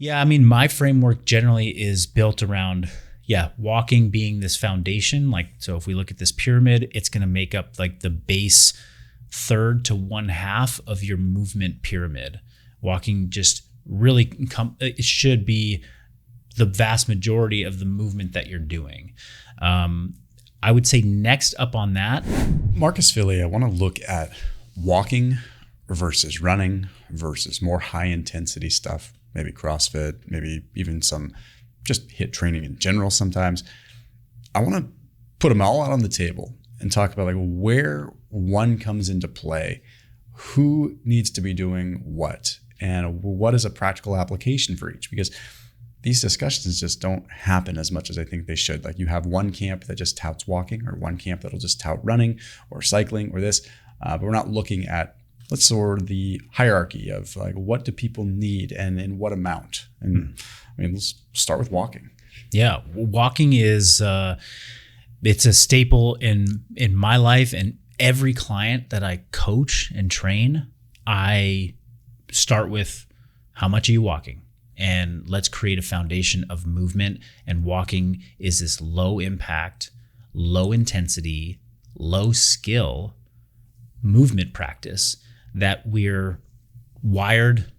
Yeah, I mean, my framework generally is built around, walking being this foundation. Like, so if we look at this pyramid, it's going to make up like the base third to one half of your movement pyramid. Walking just really, it should be the vast majority of the movement that you're doing. I would say next up on that. Marcus Philly, I want to look at walking versus running versus more high intensity stuff, maybe CrossFit, maybe even some just HIIT training in general sometimes. I want to put them all out on the table and talk about like where one comes into play, who needs to be doing what, and what is a practical application for each, because these discussions just don't happen as much as I think they should. Like you have one camp that just touts walking, or one camp that'll just tout running or cycling or this, but we're not looking at, let's sort of the hierarchy of like, what do people need and in what amount? And I mean, let's start with walking. Yeah, walking is, it's a staple in my life, and every client that I coach and train, I start with, how much are you walking? And let's create a foundation of movement. And walking is this low impact, low intensity, low skill movement practice that we're wired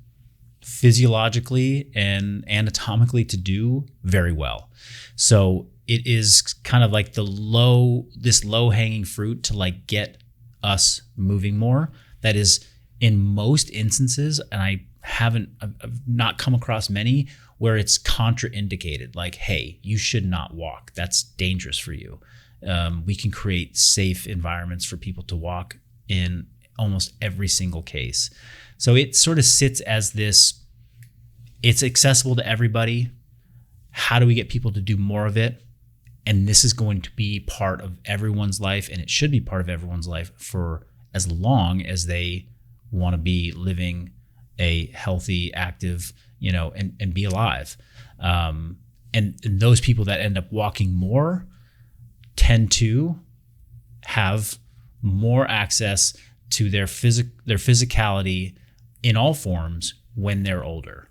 physiologically and anatomically to do very well. So it is kind of like this low hanging fruit to like get us moving more. That is in most instances, and I've not come across many where it's contraindicated. Like, hey, you should not walk. That's dangerous for you. We can create safe environments for people to walk in almost every single case. So it sort of sits as this, it's accessible to everybody. How do we get people to do more of it? And this is going to be part of everyone's life, and it should be part of everyone's life for as long as they want to be living a healthy, active, and be alive. And those people that end up walking more tend to have more access to their physicality in all forms when they're older.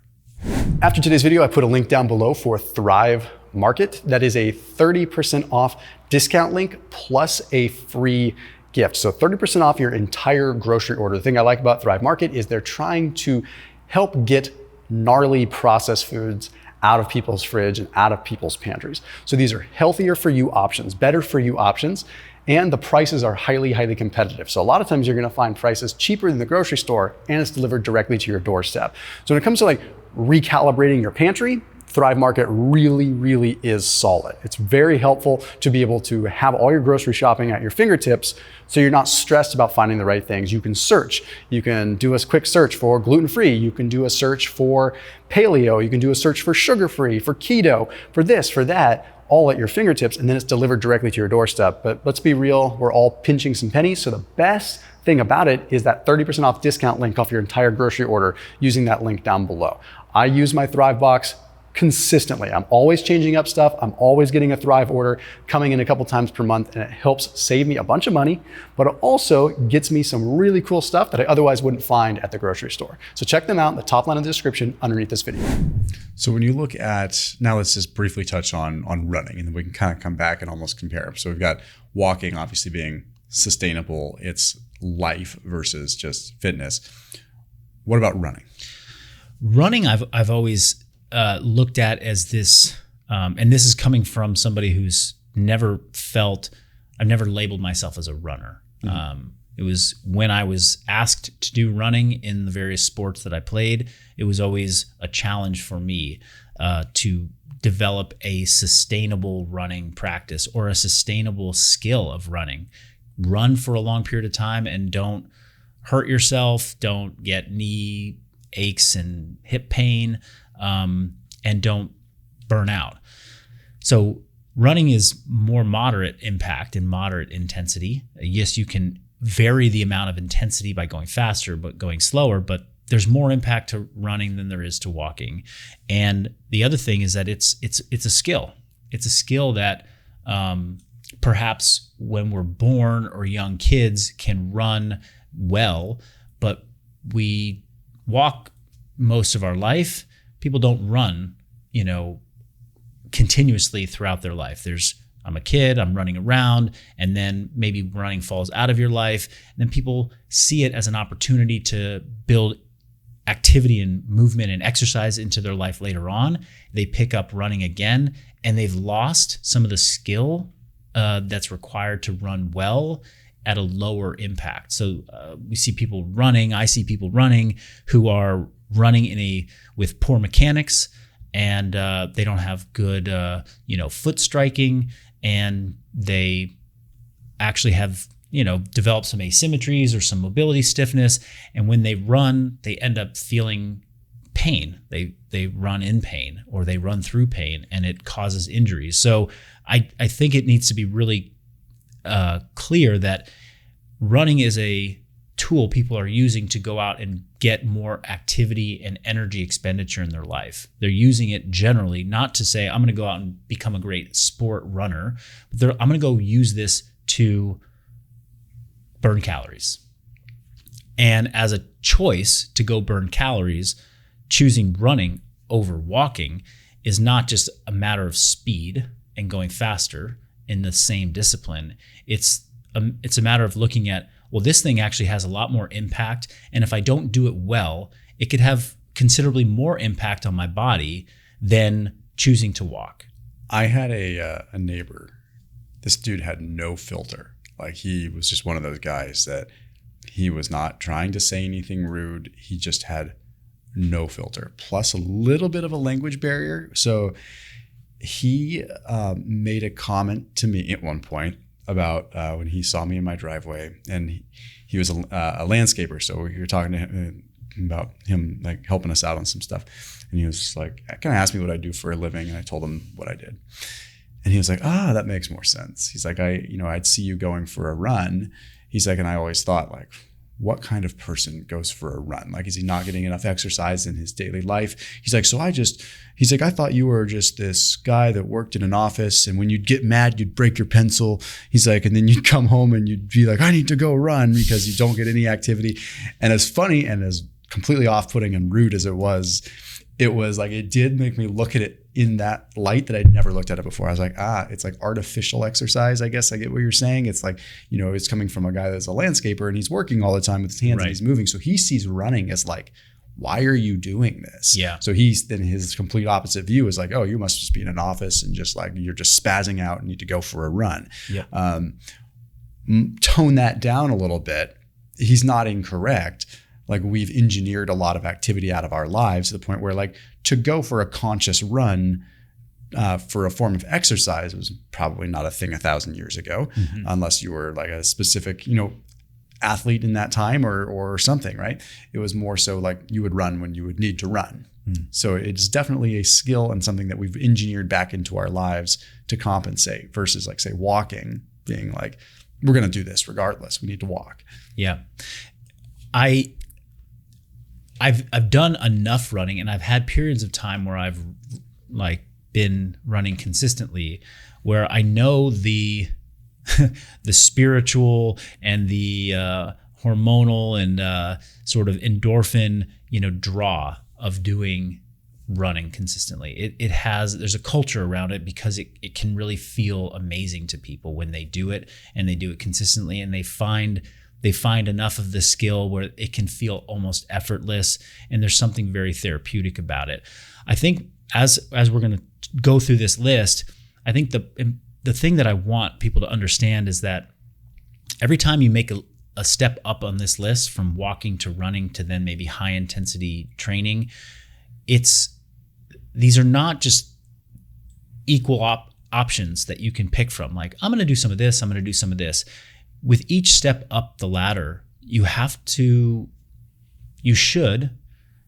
After today's video, I put a link down below for Thrive Market. That is a 30% off discount link plus a free gift. So 30% off your entire grocery order. The thing I like about Thrive Market is they're trying to help get gnarly processed foods out of people's fridge and out of people's pantries. So these are healthier for you options, better for you options, and the prices are highly, highly competitive. So a lot of times you're gonna find prices cheaper than the grocery store, and it's delivered directly to your doorstep. So when it comes to like recalibrating your pantry, Thrive Market really, really is solid. It's very helpful to be able to have all your grocery shopping at your fingertips so you're not stressed about finding the right things. You can search. You can do a quick search for gluten-free. You can do a search for paleo. You can do a search for sugar-free, for keto, for this, for that, all at your fingertips, and then it's delivered directly to your doorstep. But let's be real, we're all pinching some pennies, so the best thing about it is that 30% off discount link off your entire grocery order using that link down below. I use my Thrive box consistently. I'm always changing up stuff. I'm always getting a Thrive order coming in a couple times per month, and it helps save me a bunch of money, but it also gets me some really cool stuff that I otherwise wouldn't find at the grocery store. So check them out in the top line of the description underneath this video. So when you look at, now let's just briefly touch on running, and then we can kind of come back and almost compare. So we've got walking obviously being sustainable. It's life versus just fitness. What about running? Running, I've always looked at as this, and this is coming from somebody who's I've never labeled myself as a runner. Mm-hmm. It was when I was asked to do running in the various sports that I played, it was always a challenge for me to develop a sustainable running practice or a sustainable skill of running. Run for a long period of time and don't hurt yourself, don't get knee aches and hip pain, and don't burn out. So running is more moderate impact and moderate intensity. Yes, you can vary the amount of intensity by going faster, but going slower, but there's more impact to running than there is to walking. And the other thing is that it's a skill. It's a skill that perhaps when we're born or young kids can run well, but we walk most of our life people don't run, continuously throughout their life. I'm a kid, I'm running around, and then maybe running falls out of your life. And then people see it as an opportunity to build activity and movement and exercise into their life later on. They pick up running again, and they've lost some of the skill that's required to run well at a lower impact. So we see people running, I see people running who are running with poor mechanics, and they don't have good foot striking, and they actually have developed some asymmetries or some mobility stiffness. And when they run, they end up feeling pain. They run in pain, or they run through pain, and it causes injuries. So I think it needs to be really clear that running is a tool people are using to go out and get more activity and energy expenditure in their life. They're using it generally not to say, I'm going to go out and become a great sport runner, but I'm going to go use this to burn calories. And as a choice to go burn calories, choosing running over walking is not just a matter of speed and going faster in the same discipline. It's a matter of looking at, well, this thing actually has a lot more impact. And if I don't do it well, it could have considerably more impact on my body than choosing to walk. I had a neighbor. This dude had no filter. Like, he was just one of those guys that he was not trying to say anything rude. He just had no filter, plus a little bit of a language barrier. So he made a comment to me at one point about when he saw me in my driveway, and he was a landscaper. So we were talking to him about him like helping us out on some stuff. And he was like, kind of asked me what I do for a living. And I told him what I did. And he was like, that makes more sense. He's like, I'd see you going for a run. He's like, and I always thought, like, what kind of person goes for a run? Like, is he not getting enough exercise in his daily life? He's like, he's like, I thought you were just this guy that worked in an office, and when you'd get mad, you'd break your pencil. He's like, and then you'd come home and you'd be like, I need to go run, because you don't get any activity. And as funny and as completely off-putting and rude as it was like, it did make me look at it in that light that I'd never looked at it before. I was like, it's like artificial exercise. I guess I get what you're saying. It's like, it's coming from a guy that's a landscaper, and he's working all the time with his hands, right, and he's moving. So he sees running as like, why are you doing this? Yeah. So then his complete opposite view is like, oh, you must just be in an office and just like, you're just spazzing out and need to go for a run. Yep. Tone that down a little bit. He's not incorrect. Like, we've engineered a lot of activity out of our lives to the point where, like, to go for a conscious run for a form of exercise was probably not a thing 1,000 years ago, unless you were like a specific, athlete in that time or something, right? It was more so like you would run when you would need to run. So it's definitely a skill and something that we've engineered back into our lives to compensate, versus like, say, walking being like, we're going to do this regardless. We need to walk. Yeah. I've done enough running, and I've had periods of time where I've like been running consistently, where I know the the spiritual and the hormonal and sort of endorphin, draw of doing running consistently. There's a culture around it, because it can really feel amazing to people when they do it, and they do it consistently, and they find enough of the skill where it can feel almost effortless, and there's something very therapeutic about it. I think as we're going to go through this list, I think the thing that I want people to understand is that every time you make a step up on this list, from walking to running to then maybe high intensity training, these are not just equal options that you can pick from. Like, I'm going to do some of this, I'm going to do some of this. With each step up the ladder, you should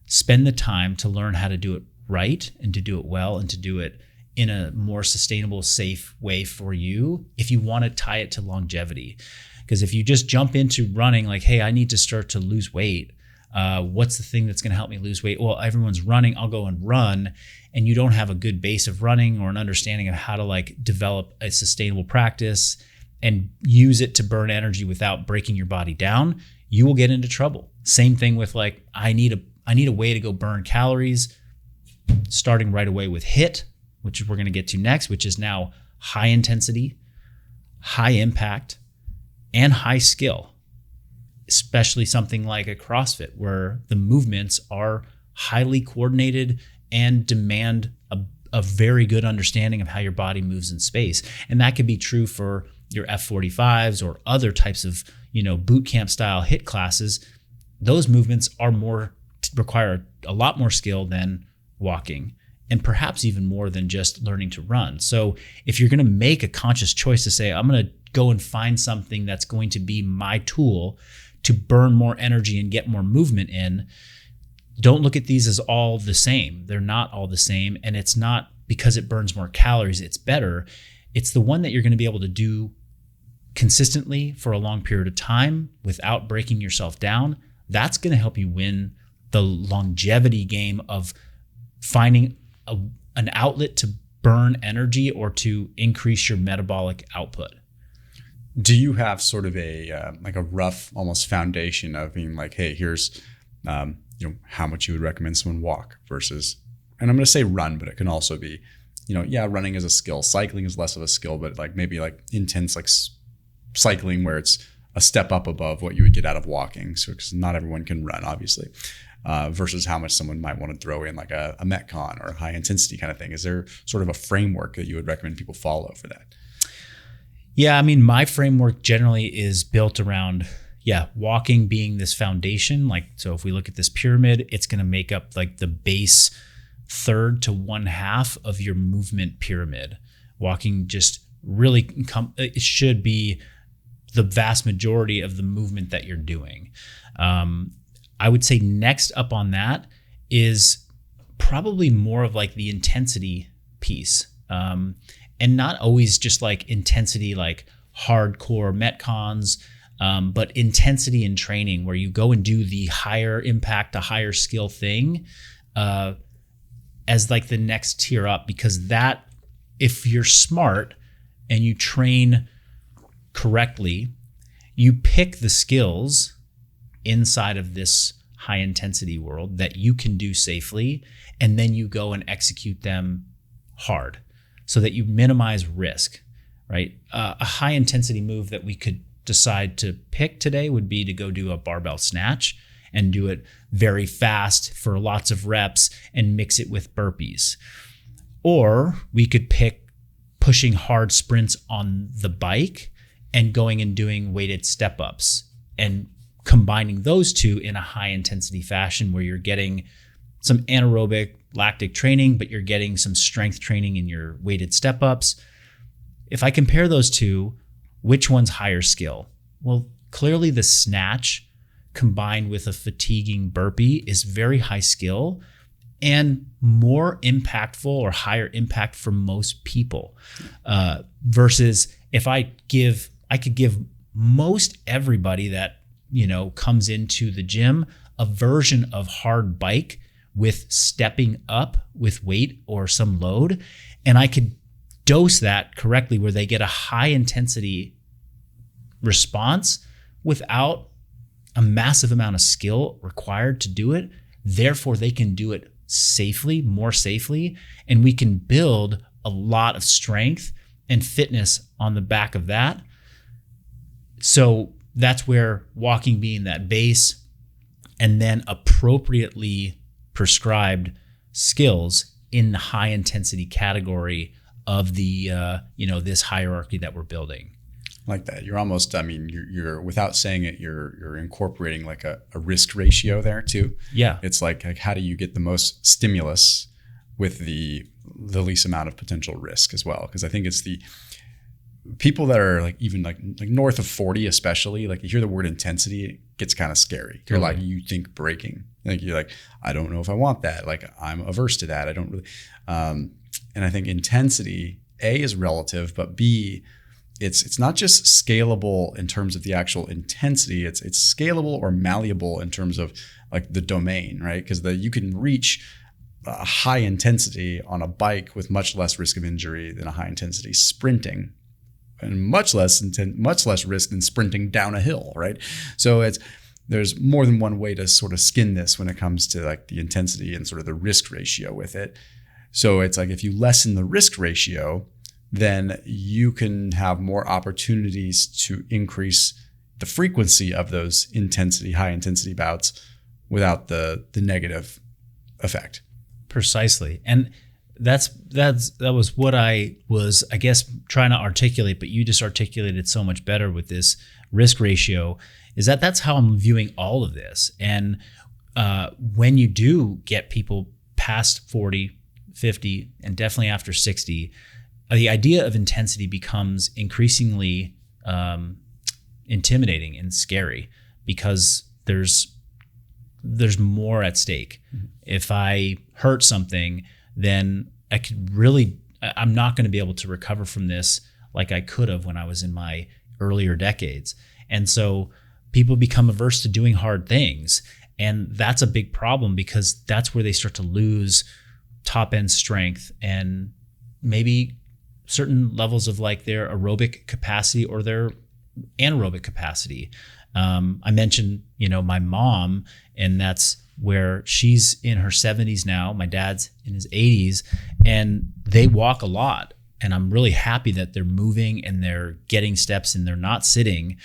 spend the time to learn how to do it right, and to do it well, and to do it in a more sustainable, safe way for you, if you want to tie it to longevity. Because if you just jump into running like, hey, I need to start to lose weight, what's the thing that's going to help me lose weight? Well, everyone's running, I'll go and run. And you don't have a good base of running or an understanding of how to like develop a sustainable practice and use it to burn energy without breaking your body down, you will get into trouble. Same thing with like, I need a way to go burn calories. starting right away with HIIT, which we're going to get to next, which is now high intensity, high impact, and high skill, especially something like a CrossFit where the movements are highly coordinated and demand a very good understanding of how your body moves in space. And that could be true for your F45s or other types of, boot camp style HIIT classes. Those movements require a lot more skill than walking, and perhaps even more than just learning to run. So if you're going to make a conscious choice to say, I'm going to go and find something that's going to be my tool to burn more energy and get more movement in, don't look at these as all the same. They're not all the same. And it's not because it burns more calories, it's better. It's the one that you're going to be able to do consistently for a long period of time without breaking yourself down. That's going to help you win the longevity game of finding an outlet to burn energy or to increase your metabolic output. Do you have sort of a rough almost foundation of being like, hey, here's how much you would recommend someone walk versus, and I'm going to say run, but it can also be, running is a skill, cycling is less of a skill, but maybe intense cycling where it's a step up above what you would get out of walking. So because not everyone can run, obviously, versus how much someone might want to throw in like a Metcon or a high intensity kind of thing. Is there sort of a framework that you would recommend people follow for that? Yeah, I mean, my framework generally is built around, walking being this foundation. So if we look at this pyramid, it's going to make up the base third to one half of your movement pyramid. Walking just really, it should be the vast majority of the movement that you're doing. I would say next up on that is probably more of the intensity piece. And not always just intensity, hardcore Metcons, but intensity in training where you go and do the higher impact, a higher skill thing as the next tier up, because that, if you're smart and you train correctly, you pick the skills inside of this high intensity world that you can do safely, and then you go and execute them hard so that you minimize risk, right? A high intensity move that we could decide to pick today would be to go do a barbell snatch and do it very fast for lots of reps and mix it with burpees. Or we could pick pushing hard sprints on the bike and going and doing weighted step ups and combining those two in a high intensity fashion where you're getting some anaerobic lactic training, but you're getting some strength training in your weighted step ups. If I compare those two, which one's higher skill? Well, clearly the snatch combined with a fatiguing burpee is very high skill and more impactful or higher impact for most people. Versus if I could give most everybody that, comes into the gym a version of hard bike with stepping up with weight or some load, and I could dose that correctly where they get a high intensity response without a massive amount of skill required to do it. Therefore, they can do it safely, more safely, and we can build a lot of strength and fitness on the back of that. So that's where walking being that base, and then appropriately prescribed skills in the high intensity category of the this hierarchy that we're building. Like that. You're almost, you're without saying it, you're incorporating a risk ratio there too. Yeah. It's like how do you get the most stimulus with the least amount of potential risk as well? Because I think it's the people that are even north of 40, especially, you hear the word intensity, it gets kind of scary. You're Totally. you think breaking. You're I don't know if I want that. I'm averse to that. I don't really. And I think intensity, A, is relative, but B, it's not just scalable in terms of the actual intensity. It's scalable or malleable in terms of the domain, right? Because you can reach a high intensity on a bike with much less risk of injury than a high intensity sprinting, and much less risk than sprinting down a hill, right? So there's more than one way to sort of skin this when it comes to like the intensity and sort of the risk ratio with it. So it's like if you lessen the risk ratio, then you can have more opportunities to increase the frequency of those high intensity bouts without the negative effect. Precisely. And that was what I was, I guess, trying to articulate, but you just articulated so much better with this risk ratio, is that's how I'm viewing all of this. And when you do get people past 40, 50, and definitely after 60, the idea of intensity becomes increasingly intimidating and scary because there's more at stake. Mm-hmm. If I hurt something, then I'm not going to be able to recover from this like I could have when I was in my earlier decades. And so people become averse to doing hard things. And that's a big problem because that's where they start to lose top end strength and maybe certain levels of like their aerobic capacity or their anaerobic capacity. I mentioned, my mom, and that's where she's in her 70s now. My dad's in his 80s, and they walk a lot. And I'm really happy that they're moving and they're getting steps and they're not sitting.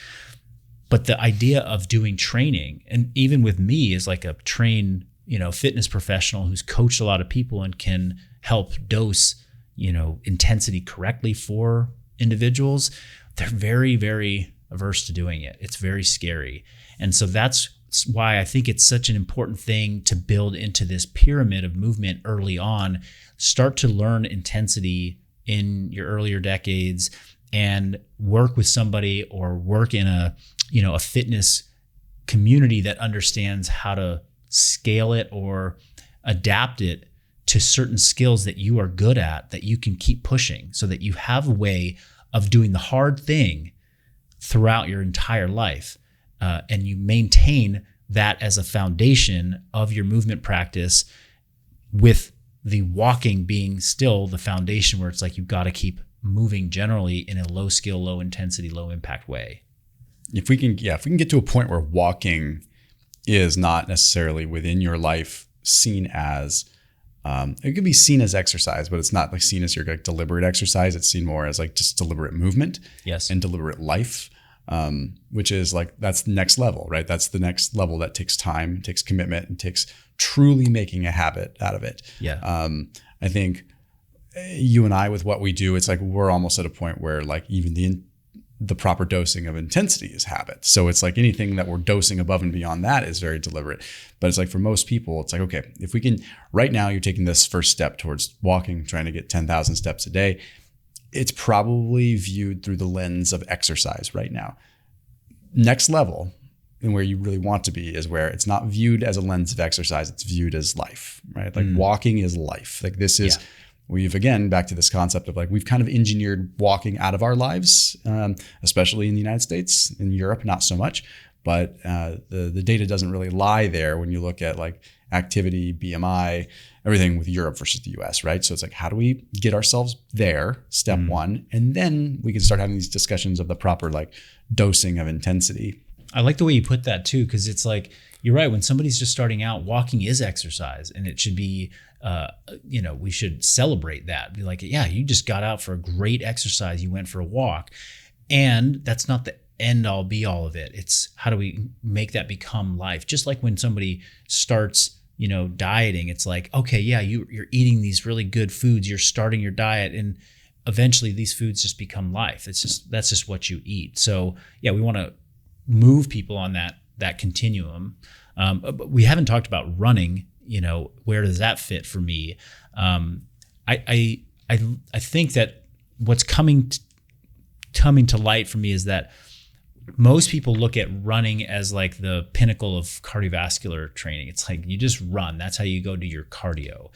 But the idea of doing training, and even with me as like a trained, fitness professional who's coached a lot of people and can help dose, intensity correctly for individuals, they're very, very averse to doing it. It's very scary. And so that's why I think it's such an important thing to build into this pyramid of movement early on. Start to learn intensity in your earlier decades and work with somebody or work in a fitness community that understands how to scale it or adapt it to certain skills that you are good at, that you can keep pushing so that you have a way of doing the hard thing throughout your entire life. And you maintain that as a foundation of your movement practice, with the walking being still the foundation where it's like you've got to keep moving generally in a low skill, low intensity, low impact way. If we can get to a point where walking is not necessarily within your life seen as, it could be seen as exercise, but it's not like seen as your like deliberate exercise. It's seen more as like just deliberate movement. Yes. And deliberate life, which is like, that's the next level, right? That's the next level that takes time, takes commitment, and takes truly making a habit out of it. Yeah. I think you and I, with what we do, it's like we're almost at a point where like even the proper dosing of intensity is habit. So it's like anything that we're dosing above and beyond that is very deliberate. But it's like for most people, it's like, okay, if we can, right now you're taking this first step towards walking, trying to get 10,000 steps a day. It's probably viewed through the lens of exercise right now. Next level, and where you really want to be, is where it's not viewed as a lens of exercise, it's viewed as life, right? Like walking is life. Like this is, we've, again, back to this concept of like, we've kind of engineered walking out of our lives, especially in the United States. In Europe, not so much, but the data doesn't really lie there when you look at like activity, BMI, everything with Europe versus the US, right? So it's like, how do we get ourselves there, step one, and then we can start having these discussions of the proper like dosing of intensity. I like the way you put that too, because it's like, you're right. When somebody's just starting out, walking is exercise, and it should be, we should celebrate that. Be like, yeah, you just got out for a great exercise. You went for a walk, and that's not the end all be all of it. It's how do we make that become life? Just like when somebody starts, dieting, it's like, okay, yeah, you're eating these really good foods. You're starting your diet, and eventually these foods just become life. That's just what you eat. So yeah, we want to move people on that continuum. But we haven't talked about running. Where does that fit for me? I think that what's coming to light for me is that most people look at running as like the pinnacle of cardiovascular training. It's like you just run. That's how you go do your cardio.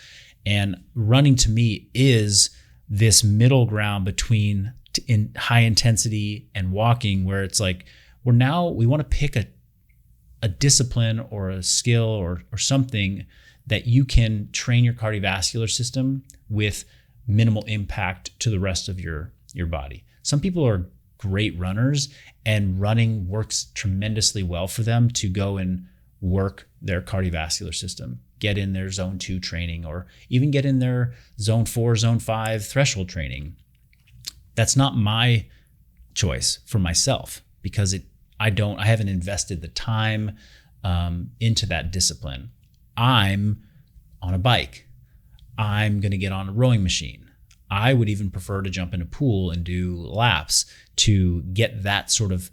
And running to me is this middle ground between in high intensity and walking, where it's like we want to pick a discipline or a skill or something that you can train your cardiovascular system with minimal impact to the rest of your body. Some people are great runners, and running works tremendously well for them to go and work their cardiovascular system, get in their zone 2 training, or even get in their zone 4, zone 5 threshold training. That's not my choice for myself, because I haven't invested the time into that discipline. I'm on a bike. I'm going to get on a rowing machine. I would even prefer to jump in a pool and do laps to get that sort of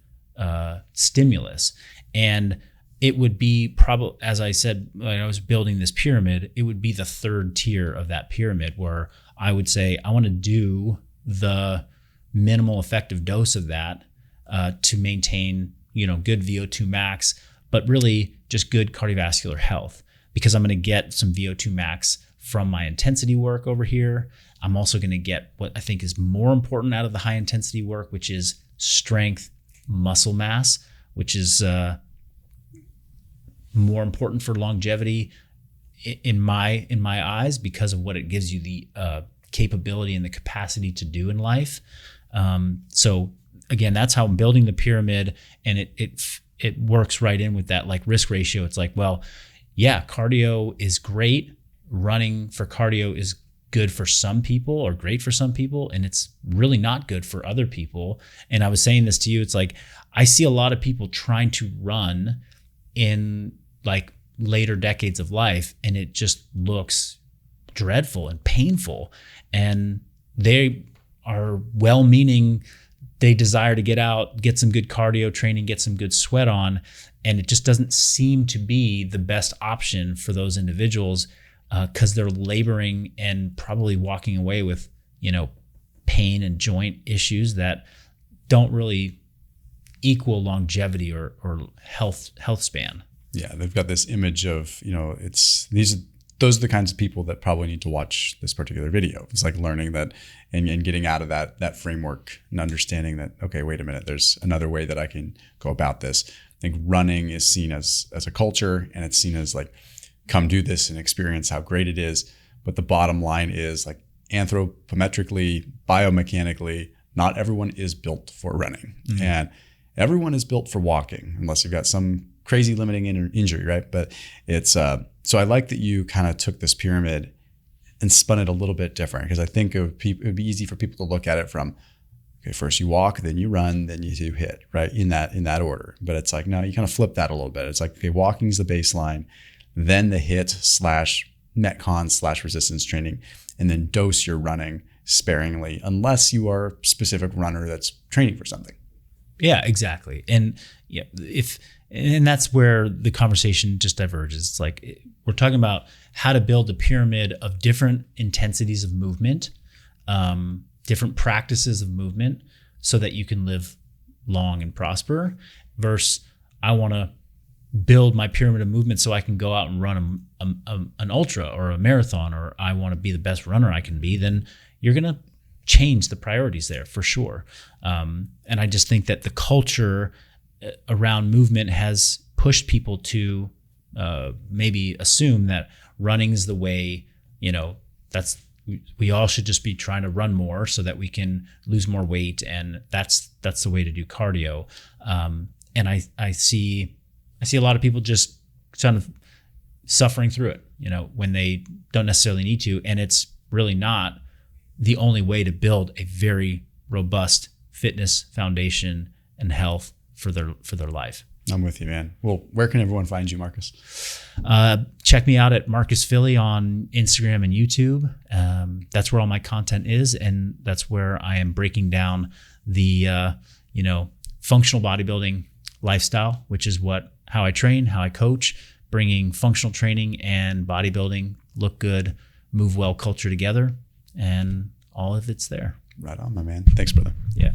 stimulus. And it would be probably, as I said, when I was building this pyramid, it would be the third tier of that pyramid, where I would say, I want to do the minimal effective dose of that to maintain, good VO2 max, but really just good cardiovascular health, because I'm going to get some VO2 max from my intensity work over here. I'm also going to get what I think is more important out of the high intensity work, which is strength, muscle mass, which is more important for longevity in my eyes, because of what it gives you the capability and the capacity to do in life. So again, that's how I'm building the pyramid, and it works right in with that like risk ratio. It's like, well, yeah, cardio is great. Running for cardio is good for some people or great for some people, and it's really not good for other people. And I was saying this to you, it's like, I see a lot of people trying to run in like later decades of life, and it just looks dreadful and painful. And they are well-meaning. They desire to get out, get some good cardio training, get some good sweat on, and it just doesn't seem to be the best option for those individuals, because they're laboring and probably walking away with, pain and joint issues that don't really equal longevity or health span. Yeah, they've got this image of, those are the kinds of people that probably need to watch this particular video. It's like learning that and getting out of that framework and understanding that, okay, wait a minute, there's another way that I can go about this. I think running is seen as a culture, and it's seen as like, come do this and experience how great it is. But the bottom line is, like, anthropometrically, biomechanically, not everyone is built for running. Mm-hmm. And everyone is built for walking, unless you've got some crazy limiting injury, right? But it's so I like that you kind of took this pyramid and spun it a little bit different, because I think it would be easy for people to look at it from, okay, first you walk, then you run, then you do HIIT, right? In that order. But it's like, no, you kind of flip that a little bit. It's like, okay, walking is the baseline, then the HIIT / Metcon / resistance training, and then dose your running sparingly, unless you are a specific runner that's training for something. Yeah, exactly. And yeah, and that's where the conversation just diverges. It's like, we're talking about how to build a pyramid of different intensities of movement, different practices of movement, so that you can live long and prosper, versus I want to build my pyramid of movement so I can go out and run an ultra or a marathon, or I want to be the best runner I can be. Then you're going to change the priorities there for sure. And I just think that the culture around movement has pushed people to maybe assume that running is the way, we all should just be trying to run more so that we can lose more weight, and that's the way to do cardio. And I see a lot of people just kind of suffering through it, when they don't necessarily need to, and it's really not the only way to build a very robust fitness foundation and health for their life. I'm with you, man. Well, where can everyone find you, Marcus? Check me out at Marcus Philly on Instagram and YouTube. That's where all my content is, and that's where I am breaking down the functional bodybuilding lifestyle, which is how I train, how I coach, bringing functional training and bodybuilding, look good, move well culture together, and all of it's there. Right on, my man. Thanks, brother. Yeah.